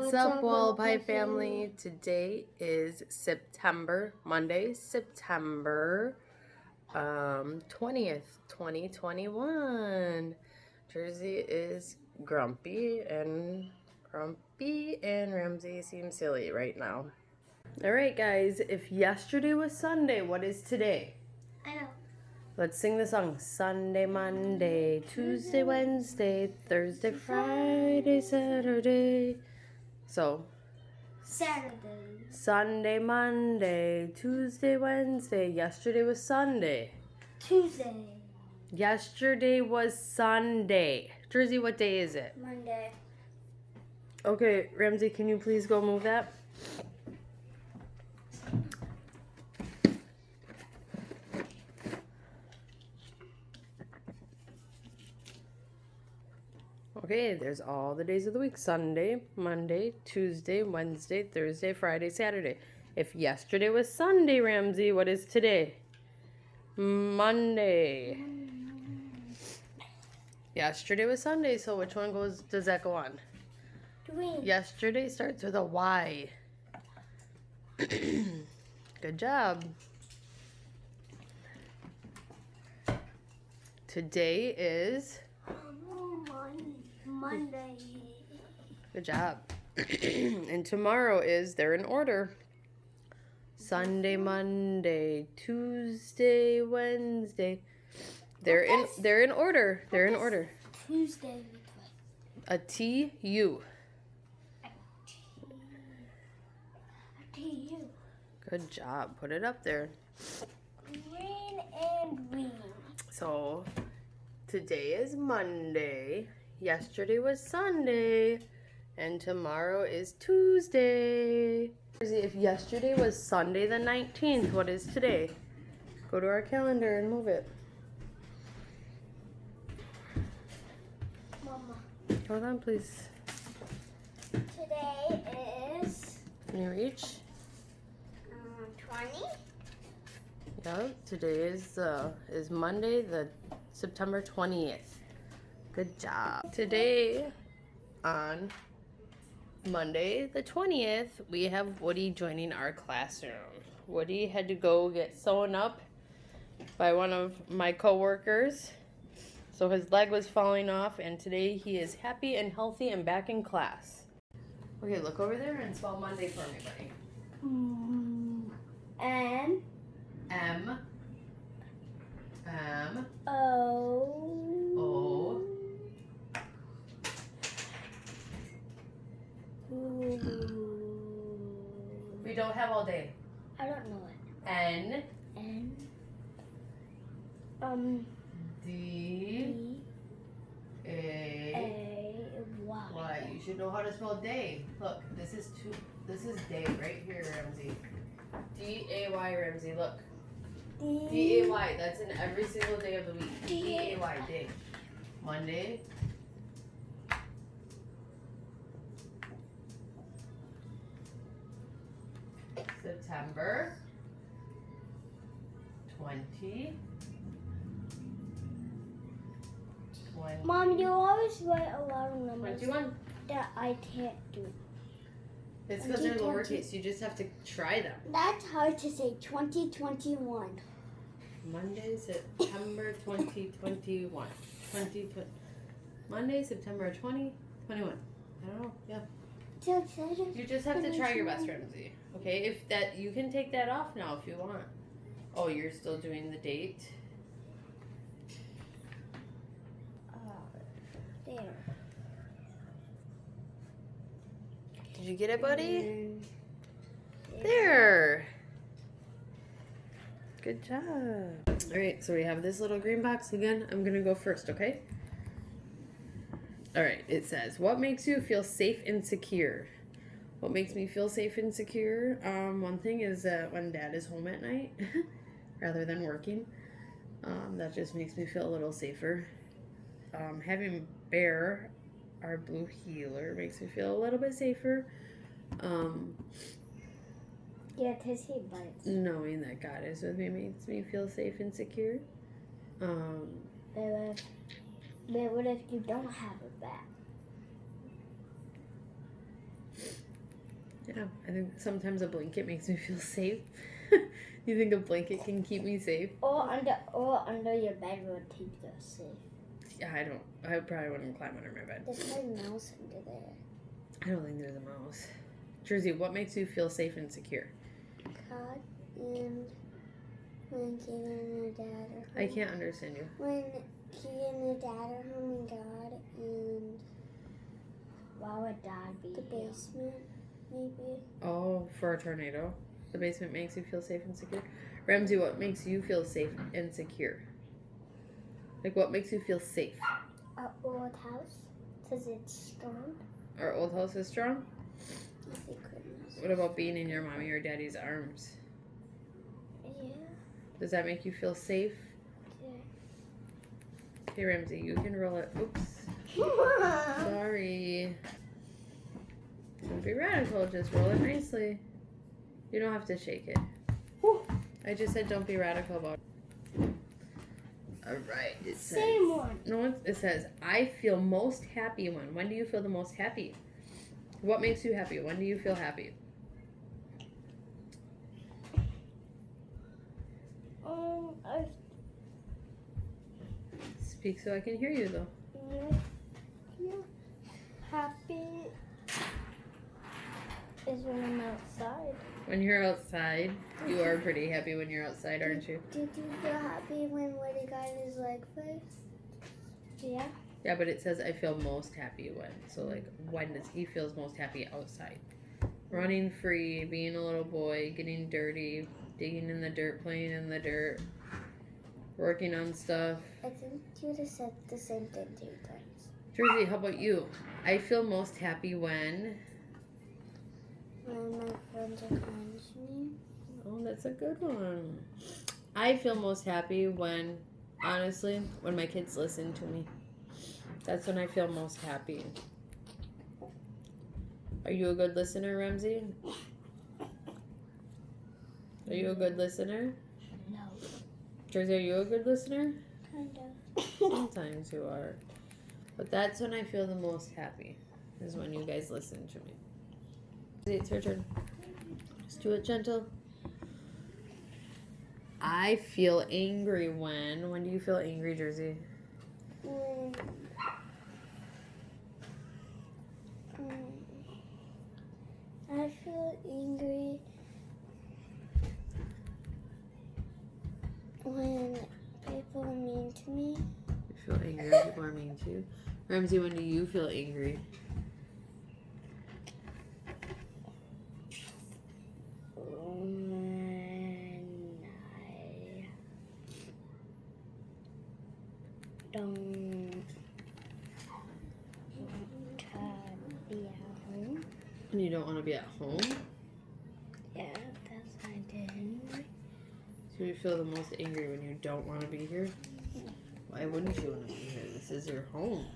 What's up, Wolo-Pey family? Today is Monday, September 20th, 2021. Jersey is grumpy and Ramsey seems silly right now. All right, guys, if yesterday was Sunday, what is today? I know. Let's sing the song. Sunday, Monday, Tuesday, Wednesday, Thursday, Friday, Saturday. So, Saturday. Sunday, Monday, Tuesday, Wednesday. Yesterday was Sunday. Tuesday. Yesterday was Sunday. Jersey, what day is it? Monday. Okay, Ramsey, can you please go move that? Okay, there's all the days of the week. Sunday, Monday, Tuesday, Wednesday, Thursday, Friday, Saturday. If yesterday was Sunday, Ramsey, what is today? Monday. Yesterday was Sunday, so which one does that go on? Green. Yesterday starts with a Y. Good job. Today is Monday. Good job. And tomorrow is, they're in order. Sunday, Monday, Tuesday, Wednesday. They're in order. They're in order. Tuesday. A T-U. T-U. Good job. Put it up there. Green and green. So, today is Monday. Yesterday was Sunday. And tomorrow is Tuesday. If yesterday was Sunday the 19th, what is today? Go to our calendar and move it. Mama. Hold on, please. Today is... Can you reach? 20. Yep. Today is Monday, the September 20th. Good job. Today, on Monday the 20th, we have Woody joining our classroom. Woody had to go get sewn up by one of my co-workers. So his leg was falling off, and today he is happy and healthy and back in class. Okay, look over there and spell Monday for me, buddy. M. M. O. We don't have all day. I don't know it. N. D. A. Y. Y. You should know how to spell day. Look, this is day right here, Ramsey. D-A-Y, Ramsey, look. D-A-Y, that's in every single day of the week. D-A-Y, day. Monday. September 20. Mom, you always write a lot of numbers 21. that I can't do. It's because they're lowercase. You just have to try them. That's hard to say. 2021. Monday, September 2021. Monday, September 2021. I don't know. Yeah. So excited. You just have to try your best, Ramsey. Okay? If that, you can take that off now if you want. Oh, you're still doing the date? There. Did you get it, buddy? There. Good job. All right, so we have this little green box again. I'm going to go first, okay? All right, it says, what makes you feel safe and secure? What makes me feel safe and secure? One thing is that when Dad is home at night, rather than working, that just makes me feel a little safer. Having Bear, our blue heeler, makes me feel a little bit safer. Yeah, because he bites. Knowing that God is with me makes me feel safe and secure. But what if you don't have a bat? Yeah, I think sometimes a blanket makes me feel safe. You think a blanket can keep me safe? Or under your bed would keep you safe. Yeah, I probably wouldn't climb under my bed. There's no mouse under there. I don't think there's a mouse. Jersey, what makes you feel safe and secure? God and when Keegan and Dad are home. I can't understand you. When Keegan and Dad are home and God and why would Dad be the basement maybe? Oh, for a tornado? The basement makes you feel safe and secure? Ramsey, what makes you feel safe and secure? Like, what makes you feel safe? Our old house, because it's strong. Our old house is strong? I think goodness. What about being in your mommy or daddy's arms? Yeah. Does that make you feel safe? Yeah. Okay, Ramsey, you can roll it. Oops. Sorry. Don't be radical. Just roll it nicely. You don't have to shake it. I just said don't be radical about it. All right. It says, Same one. No, it says, I feel most happy when. When do you feel the most happy? What makes you happy? When do you feel happy? I Speak so I can hear you, though. feel happy is when I'm outside. When you're outside, you are pretty happy when you're outside, aren't you? Did you feel happy when Woody got his leg fixed? Yeah. Yeah, but it says I feel most happy when. So, like, when does he feels most happy outside? Running free, being a little boy, getting dirty, digging in the dirt, playing in the dirt, working on stuff. I think you would have said the same thing 3 times. Jersey, how about you? I feel most happy when... When my friends are kind to me. Oh, that's a good one. I feel most happy when, honestly, when my kids listen to me. That's when I feel most happy. Are you a good listener, Ramsey? Are you a good listener? No. Jersey, are you a good listener? Kind of. Sometimes you are. But that's when I feel the most happy, is when you guys listen to me. It's your turn. Just do it gentle. I feel angry when... When do you feel angry, Jersey? I feel angry when people are mean to me. You feel angry when people are mean to you? Ramsey, when do you feel angry? When I don't want to be at home. When you don't want to be at home? Yeah, that's what I did anyway. So you feel the most angry when you don't want to be here? Why wouldn't you want to be here? This is your home.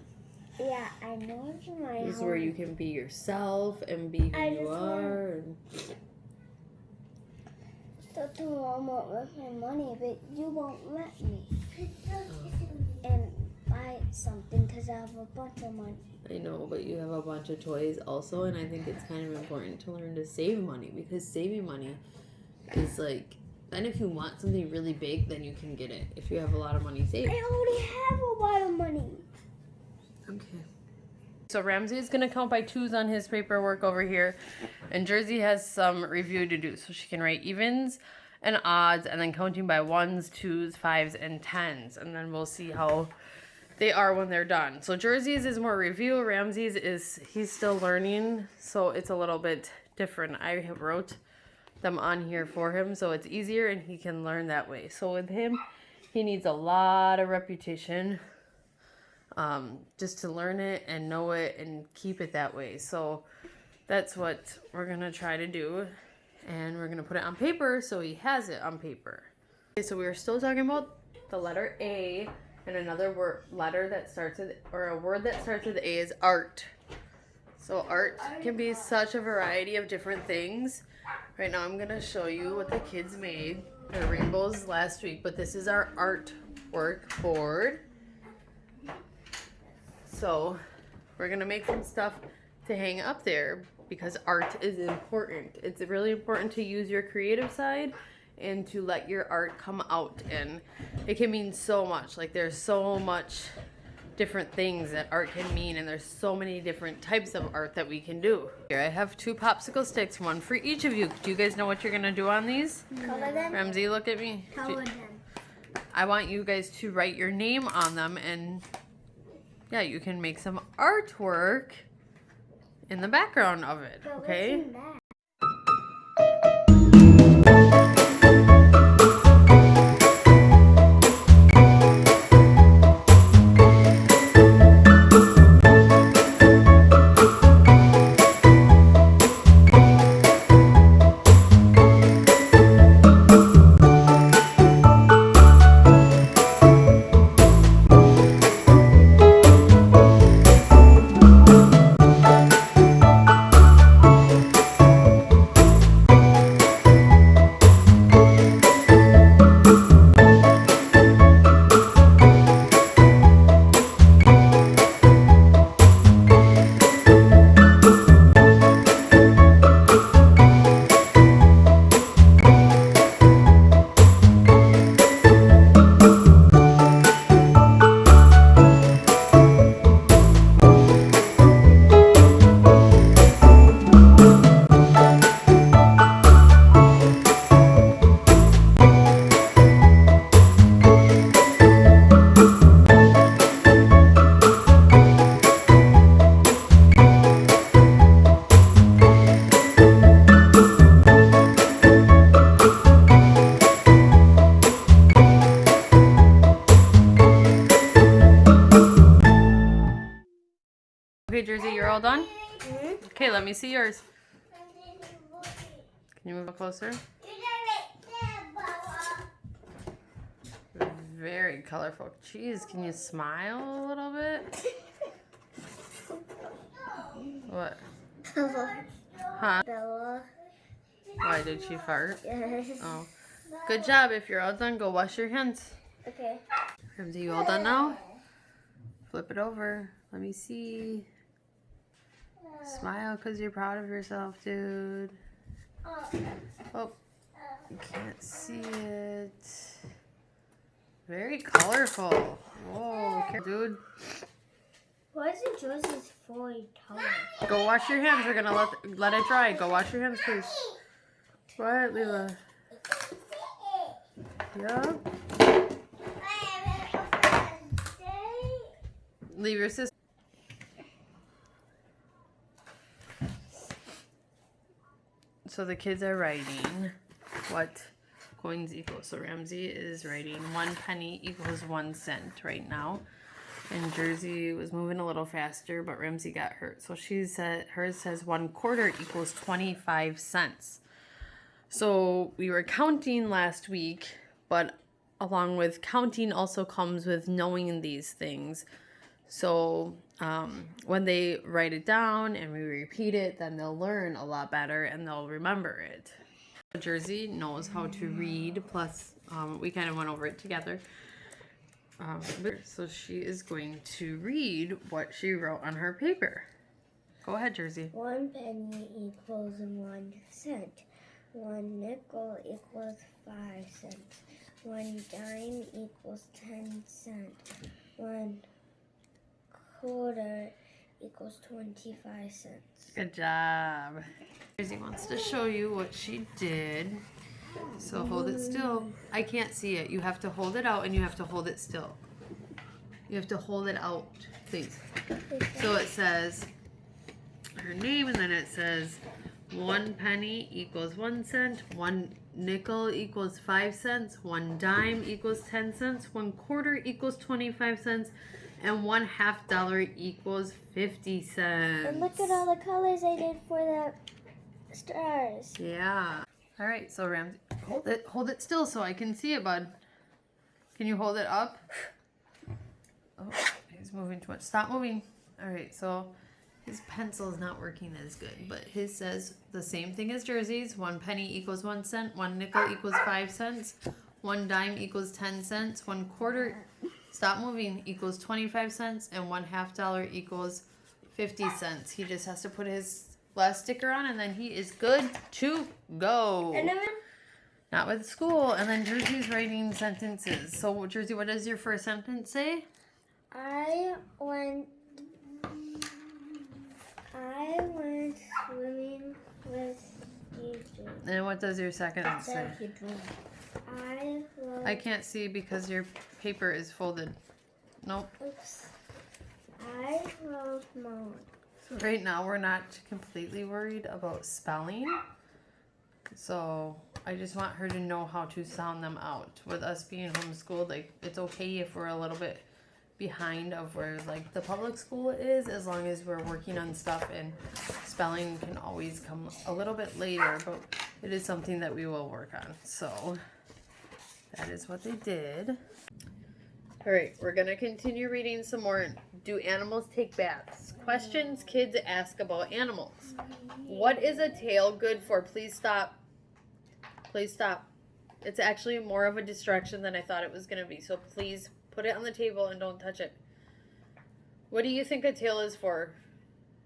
Yeah, I know it's my home. This is where you can be yourself and be who you are. And... Still to Walmart with my money, but you won't let me. And buy something because I have a bunch of money. I know, but you have a bunch of toys also, and I think it's kind of important to learn to save money, because saving money is like, then if you want something really big, then you can get it if you have a lot of money saved. I already have a lot of money. Okay. So Ramsey is going to count by 2s on his paperwork over here, and Jersey has some review to do, so she can write evens and odds, and then counting by 1s, 2s, 5s, and 10s, and then we'll see how they are when they're done. So Jersey's is more review. Ramsey's is, he's still learning, so it's a little bit different. I wrote them on here for him, so it's easier and he can learn that way. So with him, he needs a lot of repetition, just to learn it and know it and keep it that way. So that's what we're gonna try to do, and we're gonna put it on paper so he has it on paper. Okay, so we were still talking about the letter A. And another letter that starts with, or a word that starts with A is art. So art can be such a variety of different things. Right now I'm going to show you what the kids made. The rainbows last week, but this is our artwork board. So we're going to make some stuff to hang up there. because art is important. It's really important to use your creative side and to let your art come out, and it can mean so much. Like, there's so much different things that art can mean, and there's so many different types of art that we can do. Here I have 2 popsicle sticks, one for each of you. Do you guys know what you're gonna do on these? Color them. Ramsey, look at me. Color them. I want you guys to write your name on them, and yeah, you can make some artwork in the background of it, But okay? what's in that? Okay, Jersey, you're all done? Okay, let me see yours. Can you move closer? Very colorful. Jeez, can you smile a little bit? What? Huh? Bella. Why did she fart? Yes. Oh. Good job. If you're all done, go wash your hands. Okay. Ramsey, you all done now? Flip it over. Let me see. Smile because you're proud of yourself, dude. Oh, you can't see it. Very colorful. Whoa, dude. Why isn't Josie's fully tall? Go wash your hands. We're gonna let it dry. Go wash your hands, please. What, Leela? Yep. Leave your sister. So the kids are writing what coins equal. So Ramsey is writing 1 penny equals 1 cent right now. And Jersey was moving a little faster, but Ramsey got hurt. So she said, hers says 1 quarter equals 25 cents. So we were counting last week, but along with counting also comes with knowing these things. So when they write it down and we repeat it, then they'll learn a lot better and they'll remember it. Jersey knows how to read, plus we kind of went over it together. So she is going to read what she wrote on her paper. Go ahead, Jersey. 1 penny equals 1 cent. 1 nickel equals 5 cents. 1 dime equals 10 cents. 1 quarter equals 25 cents. Good job. Jersey wants to show you what she did. So hold it still. I can't see it. You have to hold it out and you have to hold it still. You have to hold it out, please. So it says her name, and then it says 1 penny equals 1 cent. 1 nickel equals 5 cents. 1 dime equals 10 cents. 1 quarter equals 25 cents. And $1/2 equals 50 cents. And look at all the colors I did for the stars. Yeah. All right, so Ramsey, hold it still so I can see it, bud. Can you hold it up? Oh, he's moving too much. Stop moving. All right, so his pencil is not working as good, but his says the same thing as Jersey's. 1 penny equals 1 cent. 1 nickel equals 5 cents. 1 dime equals 10 cents. 1 quarter, stop moving, equals 25 cents. And $1/2 equals 50 cents. He just has to put his last sticker on, and then he is good to go. And then Not with school. And then Jersey's writing sentences. So, Jersey, what does your first sentence say? I went swimming with Adrian. And what does your second say? I can't see because your paper is folded. Nope. Oops. I love Mom. So right now we're not completely worried about spelling. So I just want her to know how to sound them out. With us being homeschooled, like, it's okay if we're a little bit behind of where like the public school is, as long as we're working on stuff, and spelling can always come a little bit later, but it is something that we will work on. So that is what they did. All right, we're gonna continue reading some more. Do animals take baths? Questions kids ask about animals. What is a tail good for? Please stop. Please stop. It's actually more of a distraction than I thought it was gonna be, so please put it on the table and don't touch it. What do you think a tail is for,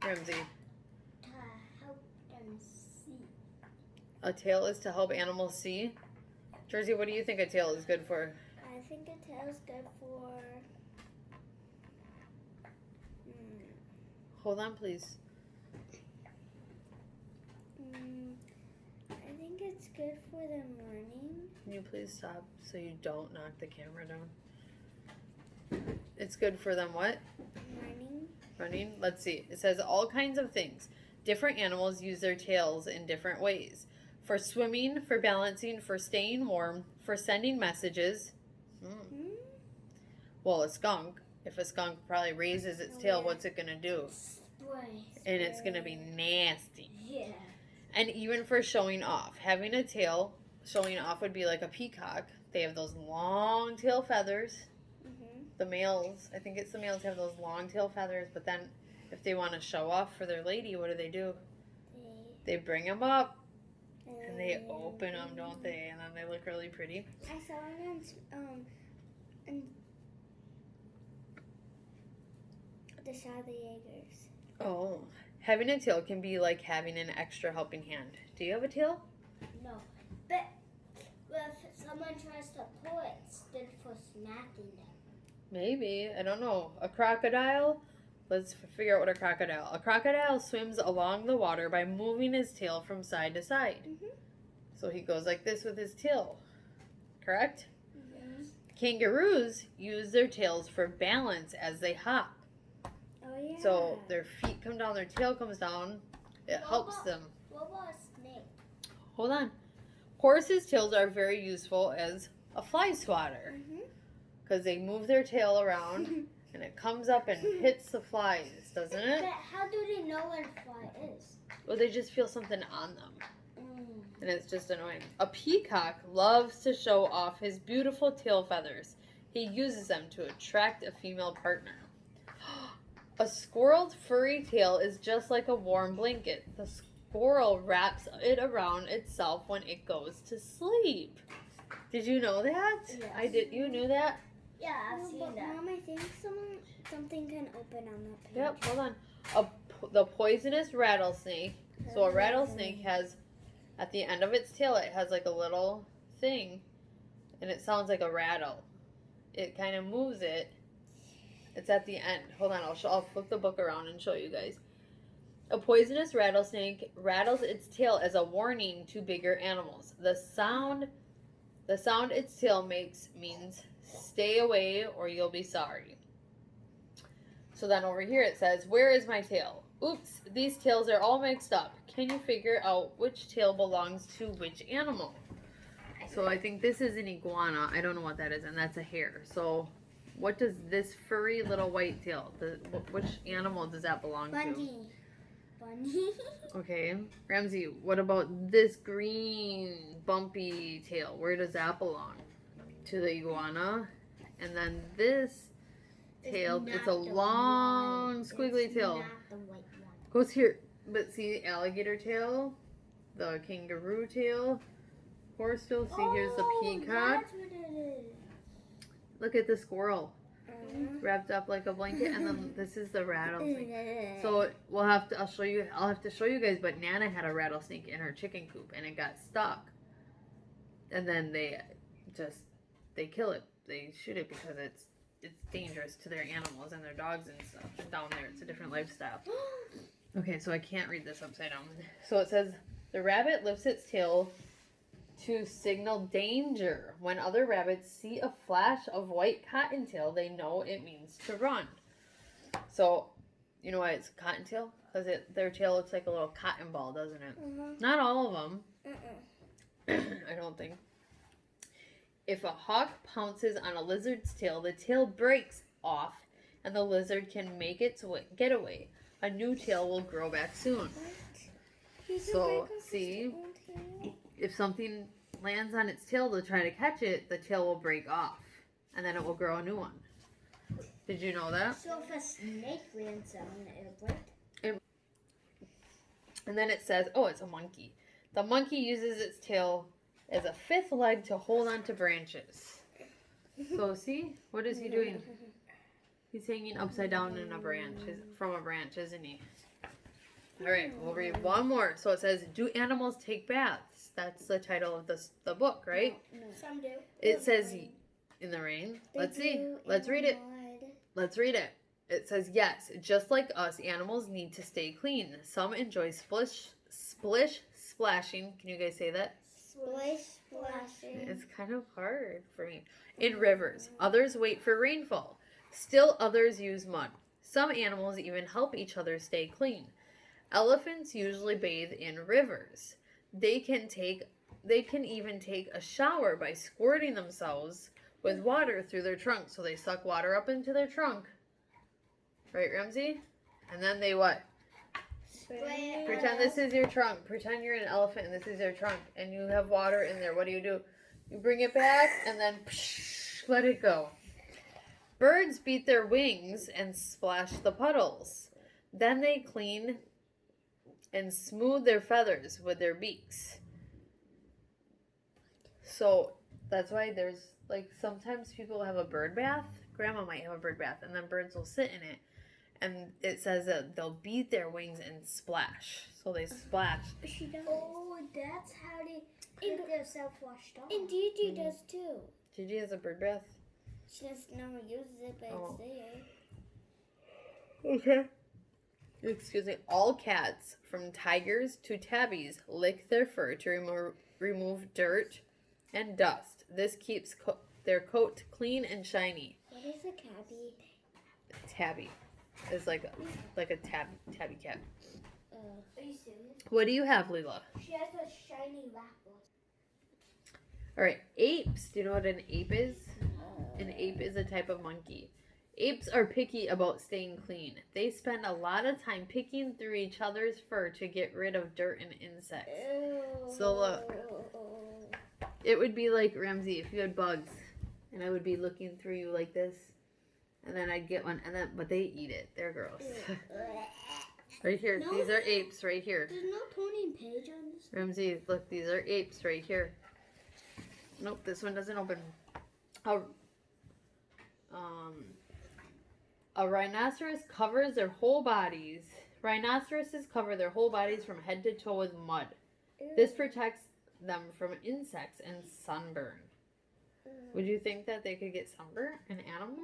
Ramsey? To help them see. A tail is to help animals see? Jersey, what do you think a tail is good for? I think a tail is good for. Hold on, please. I think it's good for them running. Can you please stop so you don't knock the camera down? It's good for them what? Running. Running? Let's see. It says all kinds of things. Different animals use their tails in different ways. For swimming, for balancing, for staying warm, for sending messages. Well, a skunk. If a skunk probably raises its tail, what's it going to do? And it's going to be nasty. Yeah. And even for showing off. Having a tail, showing off would be like a peacock. They have those long tail feathers. The males, I think it's the males, have those long tail feathers. But then if they want to show off for their lady, what do? They bring them up. And they open them, don't they? And then they look really pretty. I saw it on the Shaw the Jaegers. Oh. Having a tail can be like having an extra helping hand. Do you have a tail? No. But if someone tries to pull it, it's good for smacking them. Maybe. I don't know. A crocodile? Let's figure out what a crocodile. A crocodile swims along the water by moving his tail from side to side. So he goes like this with his tail. Correct? Kangaroos use their tails for balance as they hop. Oh, yeah. So their feet come down, their tail comes down. It helps them. What about a snake? Hold on. Horses' tails are very useful as a fly swatter. Because they move their tail around and it comes up and hits the flies, doesn't it? But how do they know what a fly is? Well, they just feel something on them. And it's just annoying. A peacock loves to show off his beautiful tail feathers. He uses them to attract a female partner. A squirrel's furry tail is just like a warm blanket. The squirrel wraps it around itself when it goes to sleep. Did you know that? Yes. I did. You knew that? Yeah, I've seen that. Mom, I think something can open on that page. Yep, hold on. The poisonous rattlesnake. So a rattlesnake has, at the end of its tail, it has like a little thing, and it sounds like a rattle. It kind of moves it. It's at the end. Hold on, I'll flip the book around and show you guys. A poisonous rattlesnake rattles its tail as a warning to bigger animals. The sound its tail makes means stay away or you'll be sorry. So then over here it says, where is my tail? Oops, these tails are all mixed up. Can you figure out which tail belongs to which animal? So I think this is an iguana. I don't know what that is, and that's a hare. So what does this furry little white tail, which animal does that belong to? Bunny. Okay. Ramsey, what about this green bumpy tail? Where does that belong? To the iguana. And then this tail, it's a long squiggly tail. Not the white one. Goes here. But see, alligator tail, the kangaroo tail, horse tail. See, here's the peacock. That's what it is. Look at the squirrel. wrapped up like a blanket, and then this is the rattlesnake. So we'll have to. I'll have to show you guys. But Nana had a rattlesnake in her chicken coop, and it got stuck. And then they kill it. They shoot it because it's dangerous to their animals and their dogs and stuff. And down there, it's a different lifestyle. Okay, so I can't read this upside down. So it says the rabbit lifts its tail to signal danger. When other rabbits see a flash of white cottontail, they know it means to run. So, you know why it's cottontail? Because their tail looks like a little cotton ball, doesn't it? Not all of them. I don't think. If a hawk pounces on a lizard's tail, the tail breaks off and the lizard can make its getaway. A new tail will grow back soon. So, see, if something lands on its tail to try to catch it, the tail will break off and then it will grow a new one. Did you know that? So if a snake lands on it, it'll break? And then it says, oh, it's a monkey. The monkey uses its tail as a fifth leg to hold onto branches. So see, what is he doing? He's hanging upside down in a branch, from a branch, isn't he? All right, we'll read one more. So it says, do animals take baths? That's the title of the book, right? No. Some do. It says, in the rain. Let's see. Let's read it. Let's read it. It says, yes, just like us, animals need to stay clean. Some enjoy splish, splashing. Can you guys say that? Splish, splashing. It's kind of hard for me. In rivers. Others wait for rainfall. Still others use mud. Some animals even help each other stay clean. Elephants usually bathe in rivers. They can even take a shower by squirting themselves with water through their trunk. So they suck water up into their trunk. Right, Ramsey? And then they what? Pretend this is your trunk. Pretend you're an elephant and this is your trunk. And you have water in there. What do? You bring it back and then let it go. Birds beat their wings and splash the puddles. Then they clean and smooth their feathers with their beaks. So that's why there's, like, sometimes people have a bird bath. Grandma might have a bird bath, and then birds will sit in it. And it says that they'll beat their wings and splash. So they splash. She does. Oh, that's how they get themselves washed off. And Gigi does too. Gigi has a bird bath? She just never uses it, but it's there. Okay. Excuse me. All cats, from tigers to tabbies, lick their fur to remove dirt and dust. This keeps their coat clean and shiny. What is a tabby? Tabby is like a tabby cat. Are you serious? What do you have, Leela? She has a shiny lap. All right, apes. Do you know what an ape is? An ape is a type of monkey. Apes are picky about staying clean. They spend a lot of time picking through each other's fur to get rid of dirt and insects. Ew. So look, it would be like, Ramsey, if you had bugs, and I would be looking through you like this, and then I'd get one, but they eat it. They're gross. Right here. No, these are apes right here. There's no Tony and Paige on this. Ramsey, look, these are apes right here. Nope, this one doesn't open. A rhinoceros covers their whole bodies. Rhinoceroses cover their whole bodies from head to toe with mud. This protects them from insects and sunburn. Would you think that they could get sunburn, an animal?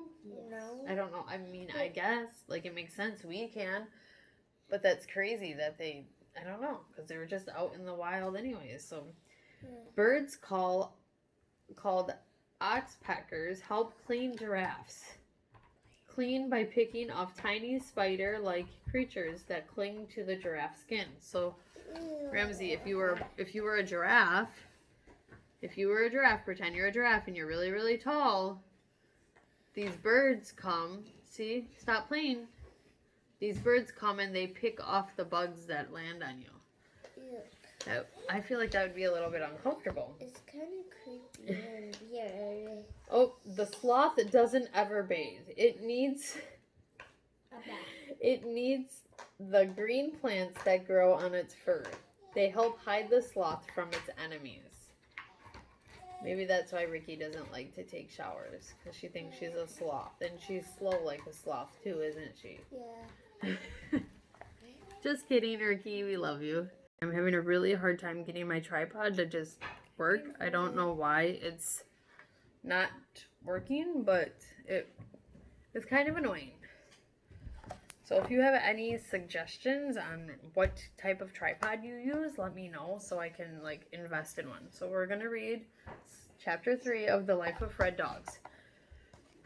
No. I don't know. I mean, I guess. Like, it makes sense. We can. But that's crazy that they, I don't know, because they were just out in the wild anyways. So, birds called oxpeckers help clean giraffes. Clean by picking off tiny spider-like creatures that cling to the giraffe skin. So, Ramsey, if you were a giraffe, pretend you're a giraffe and you're really, really tall. These birds come. See? Stop playing. These birds come and they pick off the bugs that land on you. I feel like that would be a little bit uncomfortable. It's kind of creepy and weird. Oh, the sloth doesn't ever bathe. It needs the green plants that grow on its fur. They help hide the sloth from its enemies. Maybe that's why Ricky doesn't like to take showers, because she thinks she's a sloth. And she's slow like a sloth too, isn't she? Yeah. Just kidding, Ricky. We love you. I'm having a really hard time getting my tripod to just work. I don't know why it's not working, but it's kind of annoying. So if you have any suggestions on what type of tripod you use, let me know so I can like invest in one. So we're going to read chapter 3 of The Life of Fred Dogs.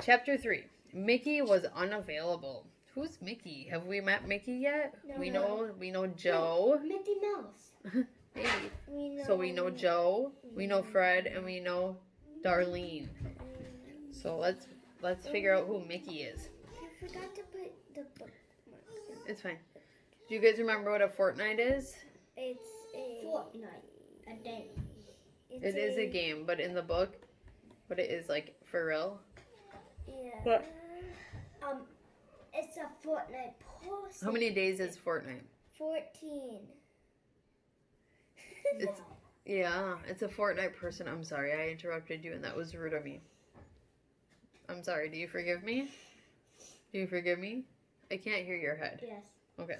Chapter 3. Mickey was unavailable. Who's Mickey? Have we met Mickey yet? No. We know Joe. Mickey Mouse. Maybe. So we know Joe, we know Fred, and we know Darlene. So let's figure out who Mickey is. You forgot to put the book. It's fine. Do you guys remember what a fortnight is? It's a fortnight. A day. It is a game, but in the book, what it is like for real? Yeah. What? It's a fortnight person. How many days is fortnight? 14. It's a fortnight person. I'm sorry, I interrupted you, and that was rude of me. I'm sorry. Do you forgive me? Do you forgive me? I can't hear your head. Yes. Okay.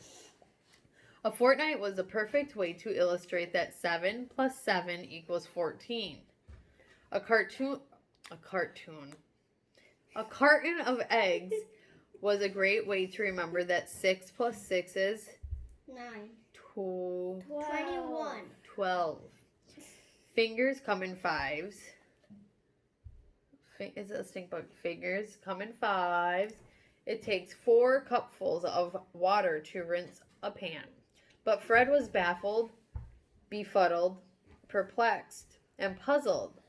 A fortnight was a perfect way to illustrate that 7 plus 7 equals 14. A carton of eggs was a great way to remember that 6 plus 6 is 9. 21. 12. Fingers come in fives. Is it a stink bug? Fingers come in fives. It takes 4 cupfuls of water to rinse a pan. But Fred was baffled, befuddled, perplexed, and puzzled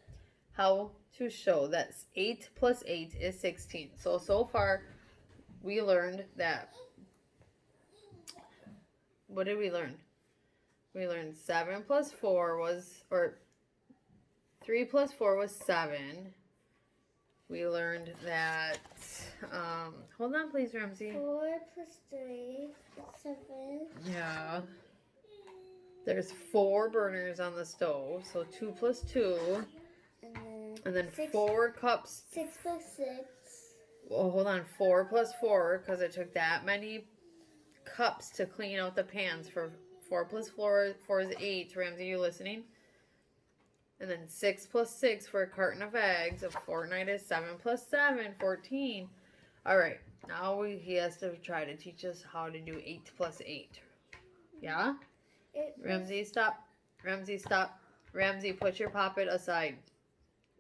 how to show that 8 plus 8 is 16. So far, we learned that. What did we learn? We learned 7 plus 4 was, or 3 plus 4 was 7. We learned that, hold on please, Ramsey. 4 plus 3 is 7. Yeah. There's 4 burners on the stove, so 2 plus 2. And then 4 cups. 6 plus 6. Well, hold on. 4 plus 4, because it took that many cups to clean out the pans. For 4 plus 4 is 8. Ramsey, you listening? And then 6 plus 6 for a carton of eggs. A fortnight is 7 plus 7, 14. All right. Now he has to try to teach us how to do 8 plus 8. Yeah? Ramsey, stop. Ramsey, stop. Ramsey, put your poppet aside.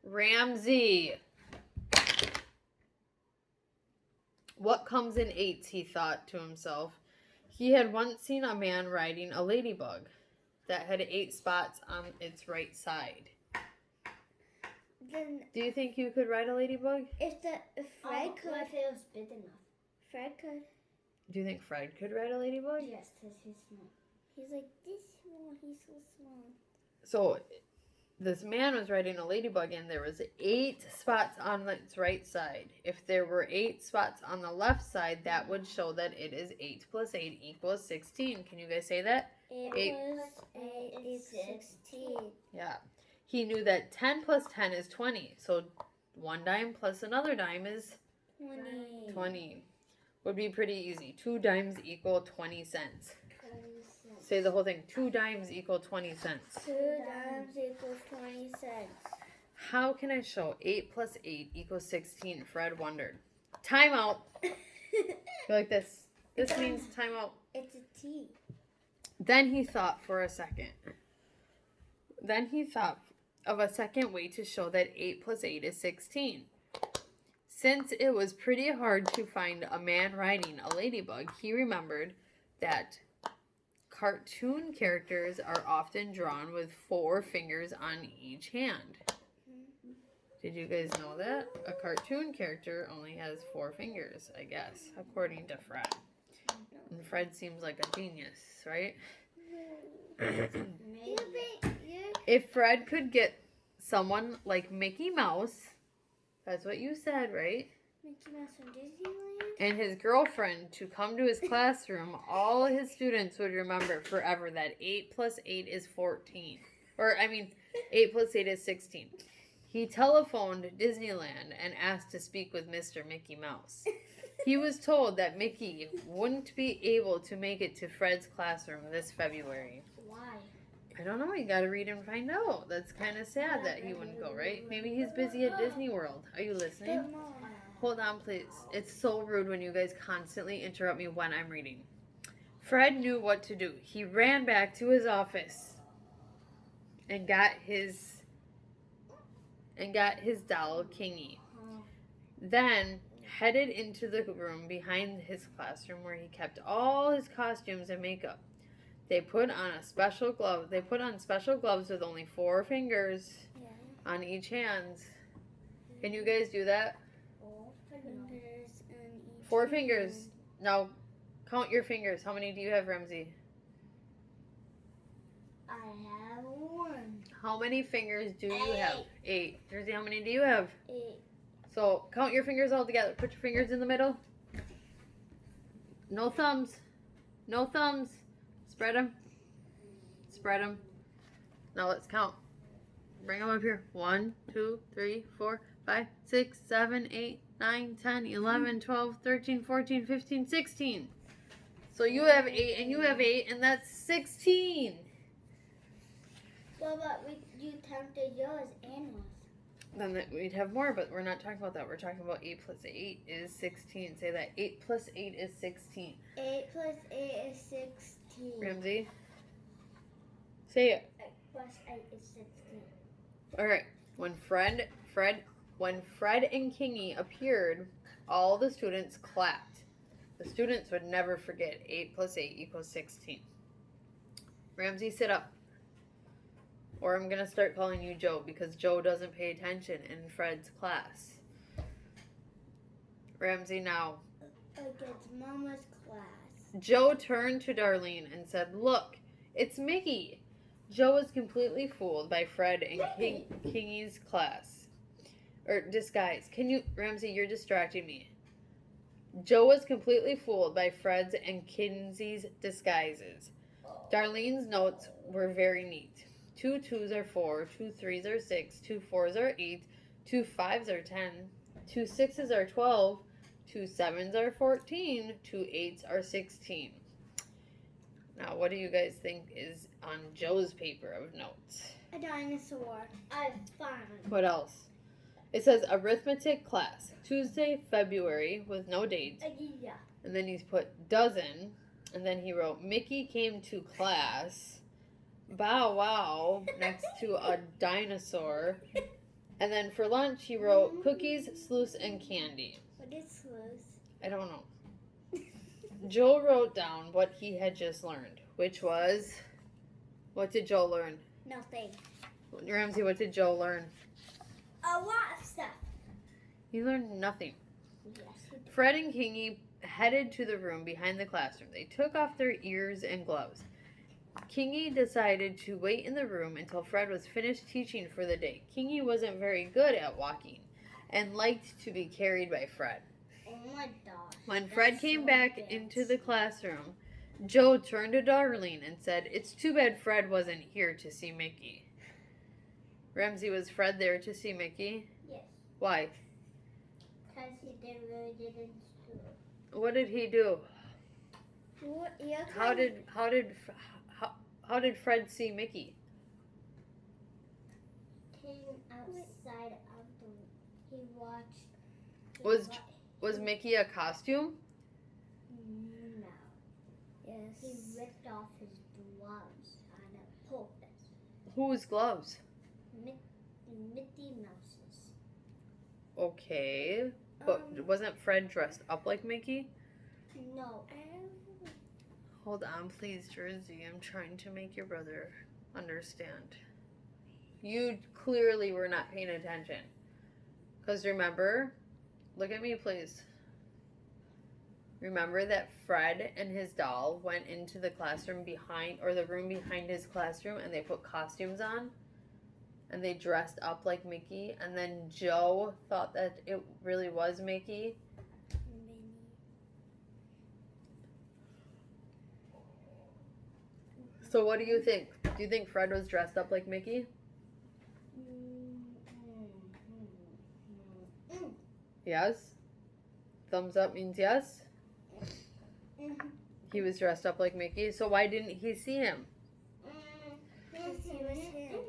Ramsey! What comes in 8s, he thought to himself. He had once seen a man riding a ladybug that had 8 spots on its right side. Then do you think you could ride a ladybug? If Fred could. What if it was big enough? Fred could. Do you think Fred could ride a ladybug? Yes, because he's small. He's like this small. He's so small. So this man was riding a ladybug and there was 8 spots on its right side. If there were 8 spots on the left side, that would show that it is 8 plus 8 equals 16. Can you guys say that? 8 plus 8 is 16. Yeah. He knew that 10 plus 10 is 20. So 1 dime plus another dime is 20. Would be pretty easy. 2 dimes equal 20 cents. Say the whole thing. 2 dimes equal 20 cents. 2 dimes equals 20 cents. How can I show 8 plus 8 equals 16? Fred wondered. Time out. Go like this. This means time out. It's a T. Then he thought for a second. Then he thought of a second way to show that 8 plus 8 is 16. Since it was pretty hard to find a man riding a ladybug, he remembered that cartoon characters are often drawn with 4 fingers on each hand. Did you guys know that? A cartoon character only has 4 fingers, I guess, according to Fred. And Fred seems like a genius, right? If Fred could get someone like Mickey Mouse, that's what you said, right? Mickey Mouse from Disneyland? And his girlfriend to come to his classroom, all his students would remember forever that 8 plus 8 is 14. Or, 8 plus 8 is 16. He telephoned Disneyland and asked to speak with Mr. Mickey Mouse. He was told that Mickey wouldn't be able to make it to Fred's classroom this February. Why? I don't know. You gotta read and find out. That's kind of sad that he wouldn't go, right? Maybe he's busy at Disney World. Are you listening? Hold on, please. It's so rude when you guys constantly interrupt me when I'm reading. Fred knew what to do. He ran back to his office and got his doll, Kingy. Then headed into the room behind his classroom where he kept all his costumes and makeup. They put on special gloves with only 4 fingers on each hand. Can you guys do that? 4 fingers in each 4 fingers. Now, count your fingers. How many do you have, Ramsey? I have 1. How many fingers do you 8. have? 8. Jersey, how many do you have? 8. So, count your fingers all together. Put your fingers in the middle. No thumbs. No thumbs. Spread them. Spread them. Now let's count. Bring them up here. 1, 2, 3, 4, 5, 6, 7, 8, 9, 10, 11, 12, 13, 14, 15, 16. So you have 8 and you have 8 and that's 16. Well, but you counted yours and yours. Then we'd have more, but we're not talking about that. We're talking about 8 plus 8 is 16. Say that. 8 plus 8 is 16. 8 plus 8 is 16. Ramsey? Say it. 8 plus 8 is 16. All right. When Fred and Kingy appeared, all the students clapped. The students would never forget 8 plus 8 equals 16. Ramsey, sit up. Or I'm going to start calling you Joe because Joe doesn't pay attention in Fred's class. Ramsey, now. It's Mama's class. Joe turned to Darlene and said, "Look, it's Mickey." Joe was completely fooled by Fred and Kingy's class. Or disguise. Ramsey, you're distracting me. Joe was completely fooled by Fred's and Kinsy's disguises. Darlene's notes were very neat. 2 2s are 4, 2 3s are 6, 2 4s are 8, 2 5s are 10, 2 6s are 12, 2 7s are 14, 2 8s are 16. Now, what do you guys think is on Joe's paper of notes? A dinosaur. I found. What else? It says arithmetic class, Tuesday, February, with no date. Yeah. And then he's put dozen. And then he wrote, Mickey came to class. Bow wow, next to a dinosaur. And then for lunch, he wrote cookies, sleuths, and candy. What is sleuth? I don't know. Joe wrote down what he had just learned, which was, what did Joe learn? Nothing. Ramsey, what did Joe learn? A lot of stuff. He learned nothing. Yes, he did. Fred and Kingy headed to the room behind the classroom. They took off their ears and gloves. Kingy decided to wait in the room until Fred was finished teaching for the day. Kingy wasn't very good at walking and liked to be carried by Fred. Oh my gosh. When Fred came back into the classroom, Joe turned to Darlene and said, "It's too bad Fred wasn't here to see Mickey." Ramsey, was Fred there to see Mickey? Yes. Why? Because he really didn't do it. What did he do? What? How did Fred see Mickey? Came outside of the. He watched. Was Mickey a costume? No. Yes. He ripped off his gloves on a purpose. Whose gloves? Mickey Mouse's. Okay. But wasn't Fred dressed up like Mickey? No. Hold on, please, Jersey. I'm trying to make your brother understand. You clearly were not paying attention. Because remember, look at me, please. Remember that Fred and his doll went into the classroom behind, or the room behind his classroom, and they put costumes on? And they dressed up like Mickey, and then Joe thought that it really was Mickey. So what do you think? Do you think Fred was dressed up like Mickey? Yes? Thumbs up means yes? He was dressed up like Mickey, so why didn't he see him? Because he was him.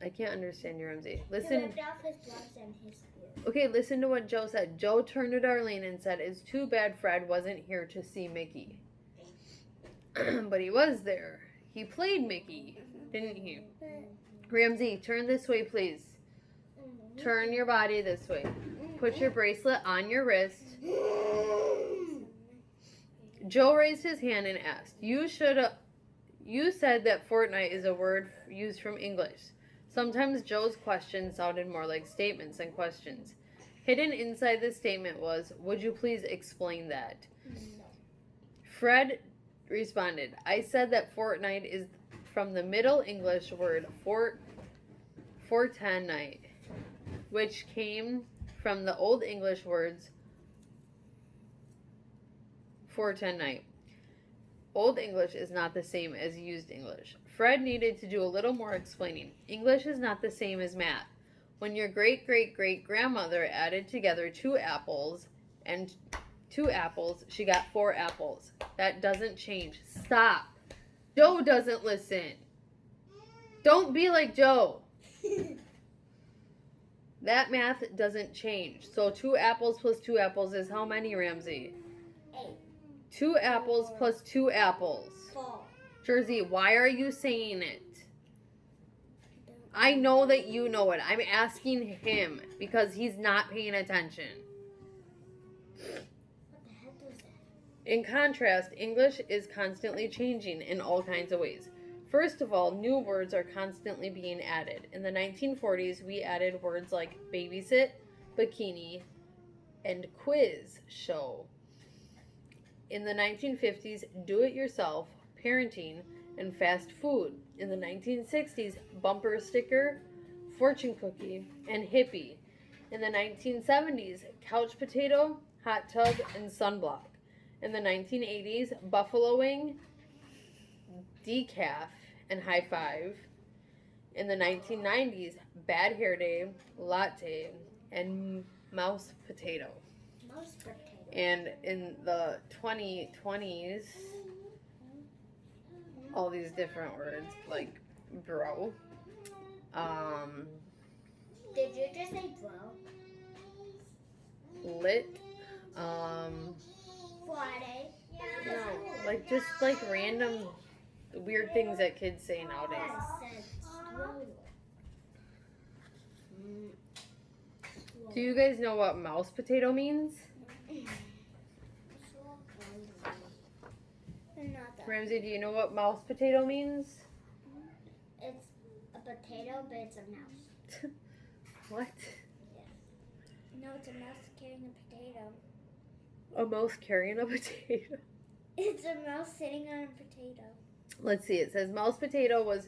I can't understand you, Ramsey. He Listen. ripped off his gloves and his ears. Okay, listen to what Joe said. Joe turned to Darlene and said, "It's too bad Fred wasn't here to see Mickey." But he was there. He played Mickey, didn't he? Ramsey, turn this way, please. Turn your body this way. Put your bracelet on your wrist. Joe raised his hand and asked, You said that fortnight is a word used from English. Sometimes Joe's questions sounded more like statements than questions. Hidden inside the statement was, would you please explain that? Fred responded, I said that fortnight is from the Middle English word forten night, which came from the Old English words forten night. Old English is not the same as used English. Fred needed to do a little more explaining. English is not the same as math. When your great-great-great-grandmother added together 2 apples and 2 apples, she got 4 apples. That doesn't change. Stop. Joe doesn't listen. Don't be like Joe. That math doesn't change. So 2 apples plus 2 apples is how many, Ramsey? 8. 2 apples plus 2 apples. 4. Jersey, why are you saying it? I know that you know it. I'm asking him because he's not paying attention. What the heck was that? In contrast, English is constantly changing in all kinds of ways. First of all, new words are constantly being added. In the 1940s, we added words like babysit, bikini, and quiz show. In the 1950s, do-it-yourself, parenting, and fast food. In the 1960s, bumper sticker, fortune cookie, and hippie. In the 1970s, couch potato, hot tub, and sunblock. In the 1980s, buffalo wing, decaf, and high five. In the 1990s, bad hair day, latte, and mouse potato. Mouse potato. And in the 2020s, all these different words like bro, Did you just say bro? lit, Friday. no, like just like random weird things that kids say nowadays. I said swallow. Do you guys know what mouse potato means? Not that. Ramsey, do you know what mouse potato means? It's a potato, but it's a mouse. What? No, it's a mouse carrying a potato. A mouse carrying a potato. It's a mouse sitting on a potato. Let's see, it says mouse potato was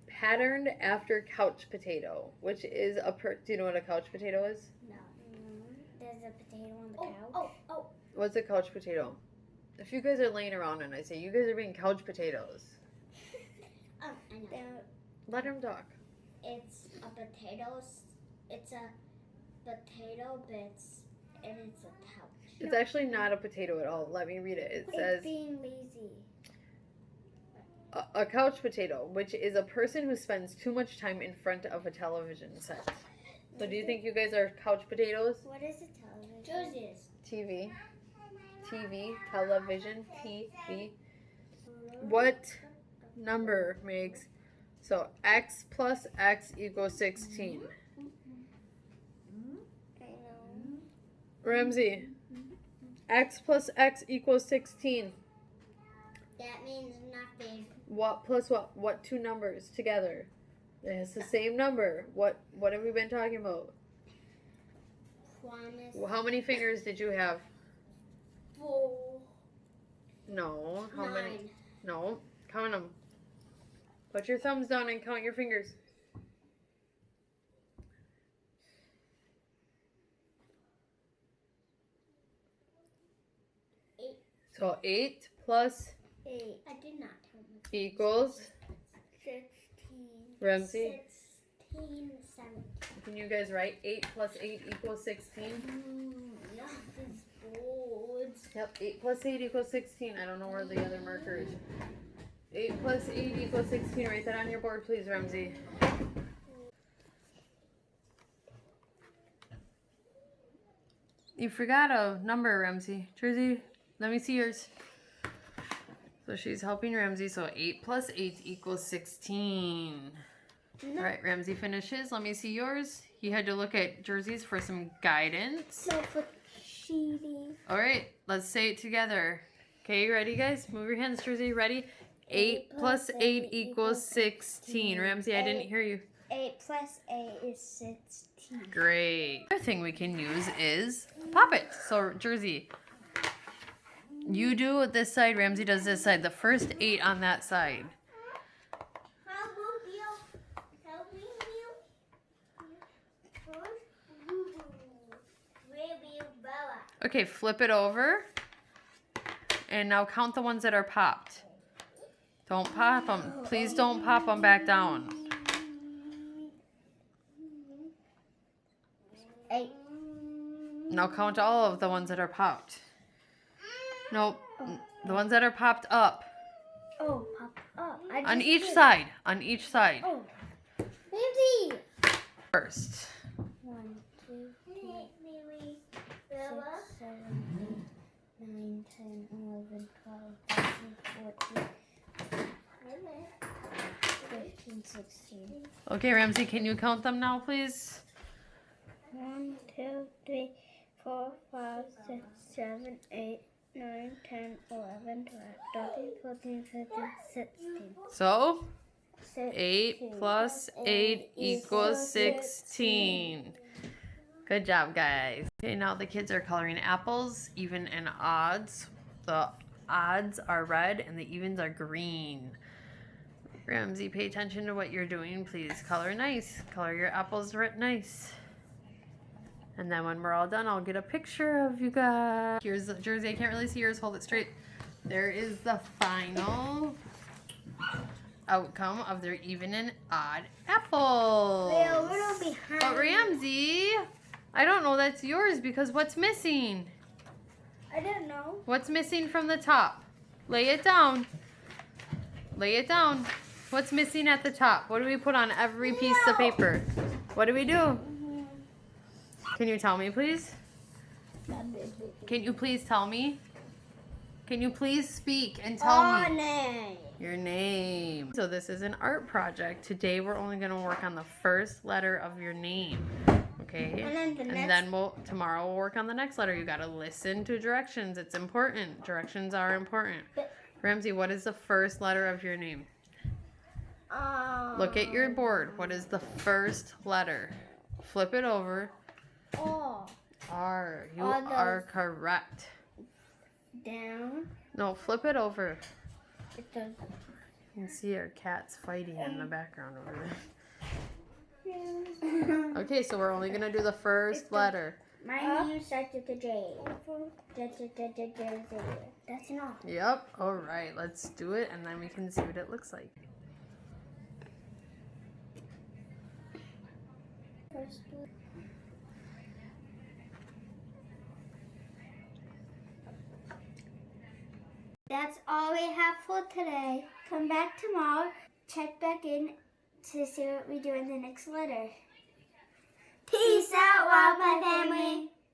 patterned after couch potato, which is do you know what a couch potato is? No. There's a potato on the Oh, couch. oh. What's a couch potato? If you guys are laying around and I say, you guys are being couch potatoes, Oh, I know. There- let him talk. It's a potato. It's a potato bits, and it's a couch. It's actually not a potato at all. Let me read it. It It's says, being lazy. a couch potato, which is a person who spends too much time in front of a television set. So do you think you guys are couch potatoes? What is a television? Josie is. TV, television, TV. What number makes, so x plus x equals 16. I know. Ramsey, x plus x equals 16. That means nothing. What plus what? What 2 numbers together? It's the same number. What have we been talking about? One is How many fingers did you have? 4. No. How 9. many? No. Count them. Put your thumbs down and count your fingers. So 8 plus 8, I did not tell me. equals 16. Ramsey. 16, 17. Can you guys write 8 plus 8 equals 16? Yeah, this boards. Yep, 8 plus 8 equals 16. I don't know where the other marker is. 8 plus 8 equals 16. Write that on your board, please, Ramsey. You forgot a number, Ramsey. Jersey, let me see yours. So she's helping Ramsey. So 8 plus 8 equals 16. No. All right, Ramsey finishes. Let me see yours. You had to look at Jersey's for some guidance. No, for cheating. All right, let's say it together. Okay, you ready, guys? Move your hands, Jersey. Ready? 8 plus 8 equals 16. Ramsey, I didn't hear you. 8 plus 8 is 16. Great. Another thing we can use is pop it. So, Jersey, you do this side, Ramsey does this side. The first 8 on that side. Okay, flip it over. And now count the ones that are popped. Don't pop them. Please don't pop them back down. 8. Now count all of the ones that are popped. Nope. The ones that are popped up. Oh, pop up. On each side. On each side. Oh. Lindsay. First. 1, 2, 3, 6, 7, 8, 9, 10, 11, 12, 13, 14, 15, 16. Okay, Ramsey, can you count them now, please? 1, 2, 3, 4, 5, 6, 7, 8, 9, 10, 11, 12, 13, 14, 15, 16. So, 16. 8 plus 8 equals 16. Good job, guys. Okay, now the kids are coloring apples, even and odds. The odds are red and the evens are green. Ramsey, pay attention to what you're doing. Please color nice. Color your apples nice. And then when we're all done, I'll get a picture of you guys. Here's the Jersey. I can't really see yours. Hold it straight. There is the final outcome of their even and odd apples. We're a little behind. But Ramsey, I don't know that's yours because what's missing? I don't know. What's missing from the top? Lay it down. Lay it down. What's missing at the top? What do we put on every piece of paper? What do we do? Can you tell me, please? Can you please tell me? Can you please speak and tell me Name. your name? So this is an art project. Today we're only going to work on the first letter of your name. Okay? And then tomorrow we'll work on the next letter. You got to listen to directions. It's important. Directions are important. Ramsey, what is the first letter of your name? Look at your board. What is the first letter? Flip it over. R. You are correct. Down. No, flip it over. It does. You can see our cats fighting in the background over there. Okay, so we're only going to do the first letter. My name starts with a J. That's enough. Yep. All right, let's do it, and then we can see what it looks like. That's all we have for today. Come back tomorrow. Check back in to see what we do in the next letter. Peace out, Wildlife family.